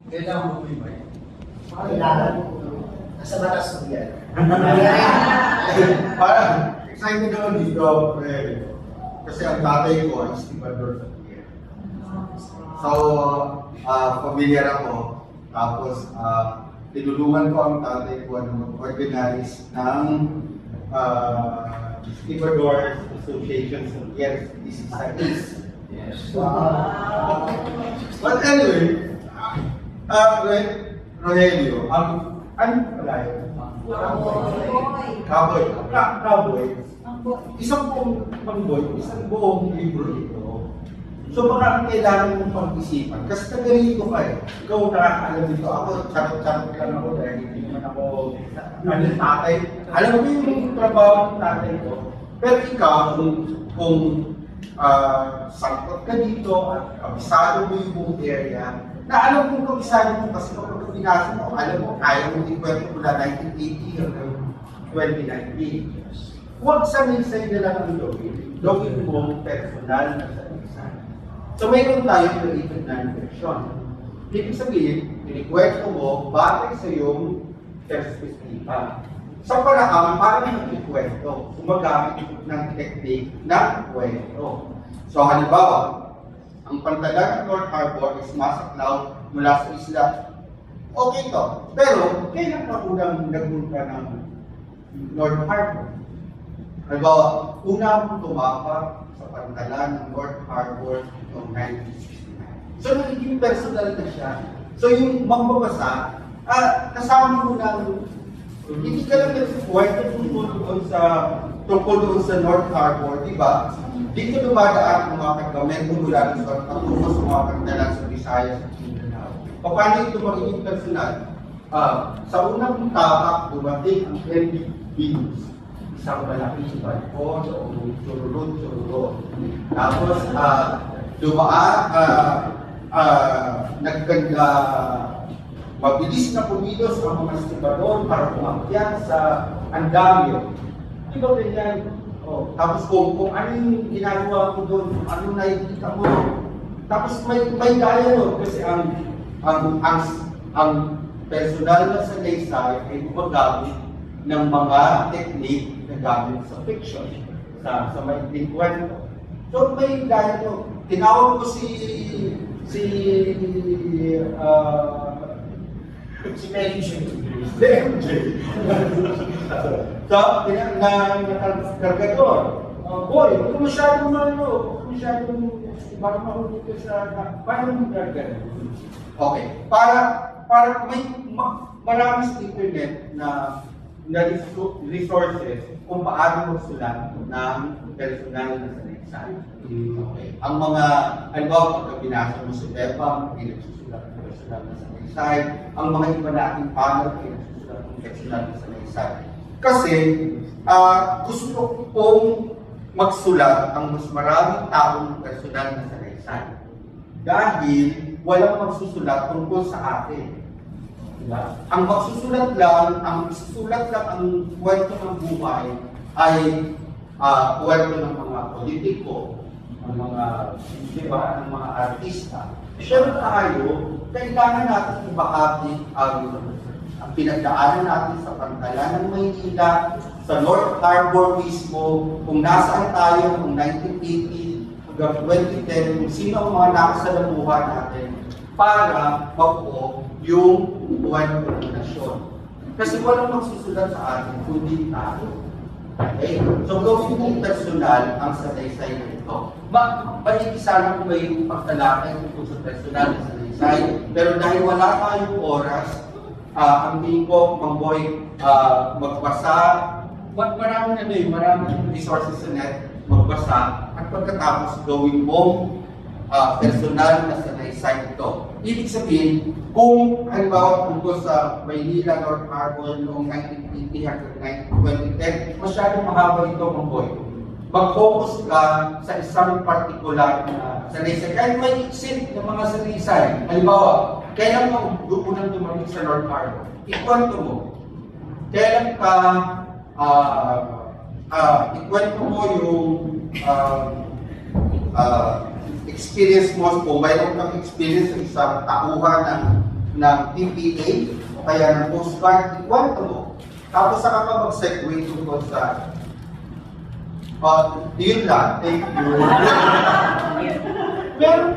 Kailangan mo may mic. Kailangan mo. Nasa batas mo yan. Parang excited ako dito, kasi ang tatay ko ay estibador sa Pierre. So, familiar ako. Tapos, tinulungan ko ang tatay ko na mag-organize ng Stevedores Association sa Pierre. This is a case. Yes. Wow. But anyway, Rogelio, ano pala yun? Cowboy. Cowboy. Isang buong pangboy, isang buong libro ito. So baka kailangan mong pag-isipan. Kasi taga rito ka eh. Ikaw nakakaalam dito. Ako, charot-charot lang ako dahil hindi naman ako tatay. Alam mo yung trabaho ng tatay ko. Pero ikaw, kung sangkot ka dito at kabisado mo yung buong area, na alam kong kabisado mo kasi kapag pinasa mo, alam mo, ayaw mo ikwento mula 1980 hanggang 2019. Huwag sanay-sanay na lang ang gawin mo personal na sanay-sanay. So mayroon tayo created na version. Ibig sabihin, inikwento mo batay sa iyong perspektiba. Sa paraan, para mag-ikwento, gumagamit ng technique ng kwento. So halimbawa, ang pantalan ng North Harbor is masaklaw mula sa isla. Okay to. Pero, kailan ka unang nagpunta ng North Harbor? Halimbawa, una akong tumapak sa pantalan ng North Harbor noong 1969. So, nagiging personal na siya. So, yung magbabasa, kasama mo ng hindi ka lang kwento tungkol doon sa North Harbor, di ba? Dito dumadaan ang mga pagkamento mula ng pagtuturo sa mga pantalan sa Visayas at Mindanao. Paano ito magiging personal? Sa unang tapak, dumating ang Henry Venus. Isang malaking barko, chururut. Tapos, mabilis na pumilos ang mga estibador para umakyat sa andamyo. Di ba ganyan? Tapos kung ano yung ginagawa mo doon, ano nakikita mo. Tapos may dialogue kasi ang personal na sanaysay ay gumagamit ng mga technique na gamit sa fiction, sa maikling kwento. So may dialogue. Tinawag ko si Mary J. So, kargador. Boy, kung masyadong baka mahulog ka sa paano mo kargador? Okay. Para may maraming internet na resources kung paano magsulat ng personal na sanaysay. Okay. Ang mga, halimbawa, pagka binasa mo si Bebang, pinagsusulat ng personal na sanaysay. Ang mga iba nating panel, pinagsusulat ng personal na sanaysay. Kasi, gusto kong magsulat ang mas maraming taong personal na sanaysay. Dahil walang magsusulat tungkol sa atin. Diba? Ang magsusulat lang, ang kwento ng buhay ay kwento ng mga politiko, ng mga, diba, ng mga artista. Pero tayo, kailangan natin ibahagi ang pinagdaanan natin sa pantalan ng Maynila, sa North Harbor mismo, kung nasaan tayo noong 1980 hanggang 2010, kung sino ang mga nakasalamuhan natin para mabuo yung buhay ng nasyon. Kasi walang magsusulat sa atin, kundi tayo. Okay? So, gawin mong personal ang sanaysay na ito. Sana kung may pagtalakay tungkol sa personal na sanaysay, pero dahil wala tayong oras, ang tingin ko, Mang-Boy, magbasa, maraming resources sa net, magbasa, at pagkatapos gawin mong personal na sanaysay ito. Ibig sabihin, kung halimbawa tungkol sa Maynila, North Harbor noong 1980 hanggang 2010, masyadong mahaba ito, Mang-Boy. Mag-focus ka sa isang partikular na sanaysay. Kahit may exit ng mga sanaysay. Halimbawa, kailan mo unang dumating sa North Harbor? Ikwento mo. Kailan ka ikwento mo yung experience mo, kung mayroon kang experience sa isang tauhan ng PPA o kaya ng Coast Guard, ikwento mo. Tapos saka ka mag-segue tungkol sa yun lang. Thank you. Meron